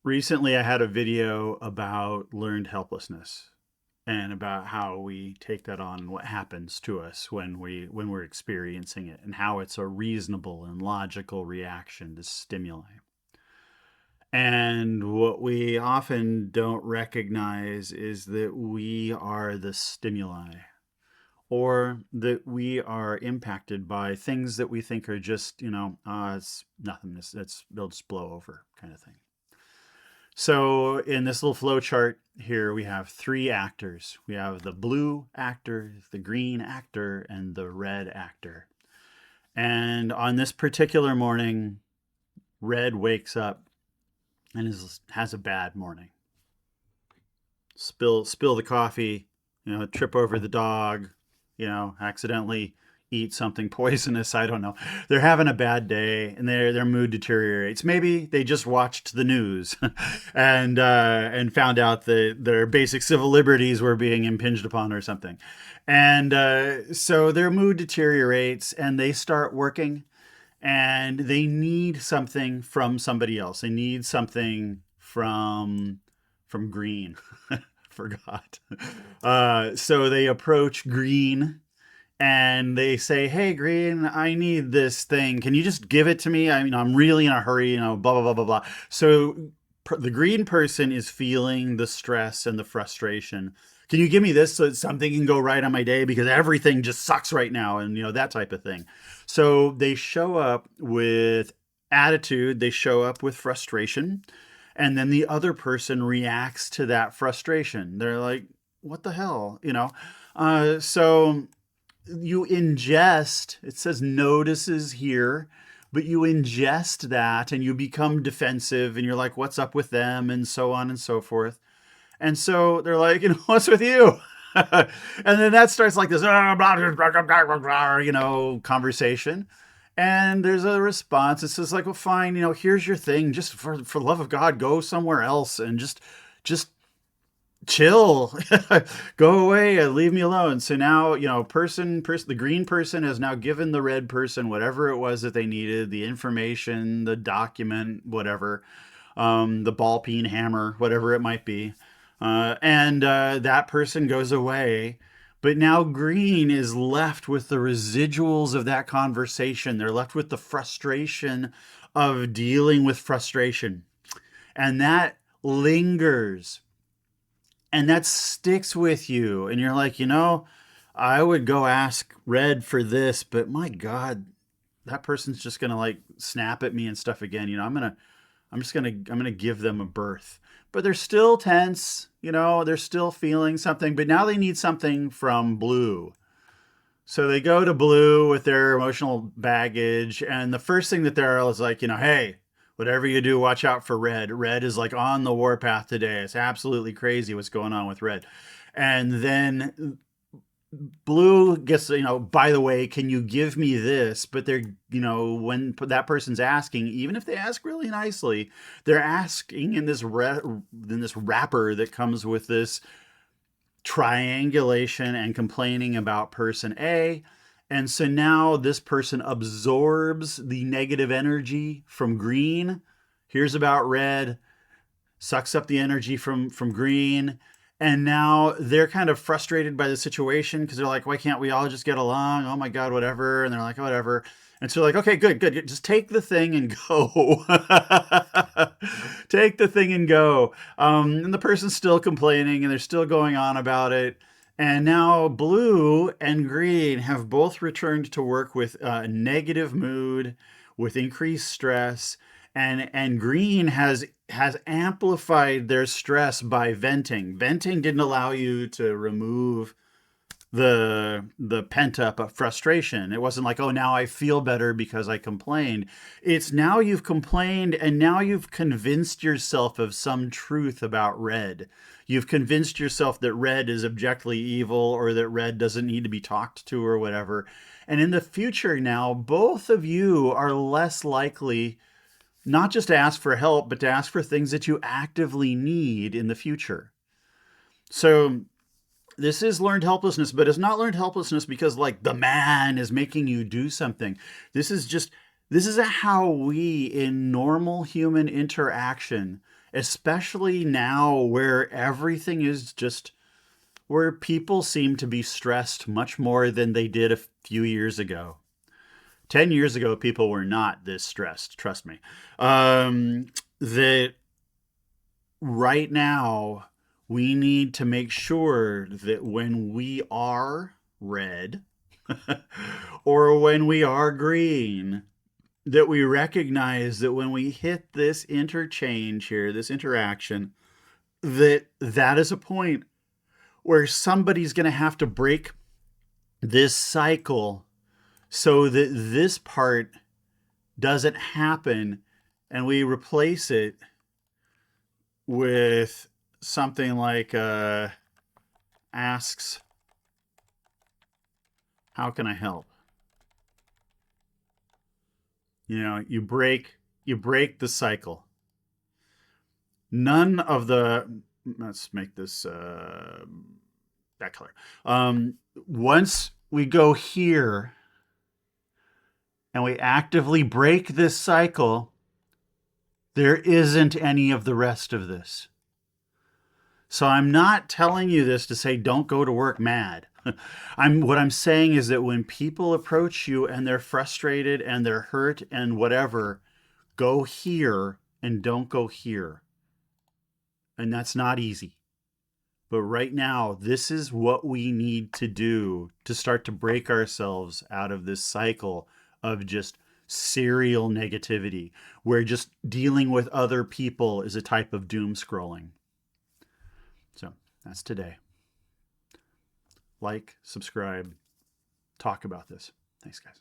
Recently, I had a video about learned helplessness and about how we take that on and what happens to us when we're experiencing it and how it's a reasonable and logical reaction to stimuli. And what we often don't recognize is that we are the stimuli or that we are impacted by things that we think are just, it's nothing, they'll just blow over kind of thing. So in this little flow chart here, we have three actors. We have the blue actor, the green actor, and the red actor. And on this particular morning, red wakes up and has a bad morning. Spill the coffee, trip over the dog, accidentally eat something poisonous. I don't know. They're having a bad day and their mood deteriorates. Maybe they just watched the news and found out that their basic civil liberties were being impinged upon or something. And so their mood deteriorates and they start working and they need something from somebody else. They need something from green. Forgot. So they approach green and they say, "Hey, Green, I need this thing. Can you just give it to me? I mean, I'm really in a hurry, blah, blah, blah, blah, blah." So the green person is feeling the stress and the frustration. Can you give me this so that something can go right on my day because everything just sucks right now and, that type of thing. So they show up with attitude. They show up with frustration. And then the other person reacts to that frustration. They're like, what the hell, So you ingest, it says notices here, but you ingest that and you become defensive and you're like, what's up with them? And so on and so forth. And so they're like, what's with you? And then that starts like this, conversation. And there's a response. It says like, well, fine, here's your thing. Just for the love of God, go somewhere else and just chill, go away and leave me alone. So now, the green person has now given the red person whatever it was that they needed, the information, the document, whatever, the ball peen hammer, whatever it might be. And that person goes away. But now green is left with the residuals of that conversation. They're left with the frustration of dealing with frustration. And that lingers and that sticks with you. And you're like, I would go ask red for this, but my God, that person's just going to like snap at me and stuff again. I'm going to give them a berth, but they're still tense. They're still feeling something, but now they need something from blue. So they go to blue with their emotional baggage. And the first thing that they're is like, hey, whatever you do, watch out for red. Red is like on the warpath today. It's absolutely crazy what's going on with red. And then blue gets, by the way, can you give me this? But they're, when that person's asking, even if they ask really nicely, they're asking in this wrapper that comes with this triangulation and complaining about person A. And so now this person absorbs the negative energy from green, hears about red, sucks up the energy from green. And now they're kind of frustrated by the situation because they're like, why can't we all just get along? Oh my God, whatever. And they're like, whatever. And so they're like, okay, good. Just take the thing and go. Take the thing and go. And the person's still complaining and they're still going on about it. And now blue and green have both returned to work with a negative mood, with increased stress, and green has amplified their stress by venting. Venting didn't allow you to remove the pent up frustration. It wasn't like, oh, now I feel better because I complained. It's now you've complained and now you've convinced yourself of some truth about red. You've convinced yourself that red is objectively evil or that red doesn't need to be talked to or whatever. And in the future now, both of you are less likely not just to ask for help, but to ask for things that you actively need in the future. So This is learned helplessness, but it's not learned helplessness because like the man is making you do something. This is just this is how we in normal human interaction, especially now where everything is just where people seem to be stressed much more than they did a few years ago. 10 years ago, people were not this stressed, trust me. That right now, we need to make sure that when we are red or when we are green, that we recognize that when we hit this interchange here, this interaction, that that is a point where somebody's going to have to break this cycle so that this part doesn't happen and we replace it with something like asks, how can I help? You know, you break the cycle. None of the let's make this that color. Once we go here and we actively break this cycle, there isn't any of the rest of this. So I'm not telling you this to say don't go to work mad. What I'm saying is that when people approach you and they're frustrated and they're hurt and whatever, go here and don't go here. And that's not easy. But right now, this is what we need to do to start to break ourselves out of this cycle of just serial negativity, where just dealing with other people is a type of doom scrolling. So that's today. Like, subscribe, talk about this. Thanks, guys.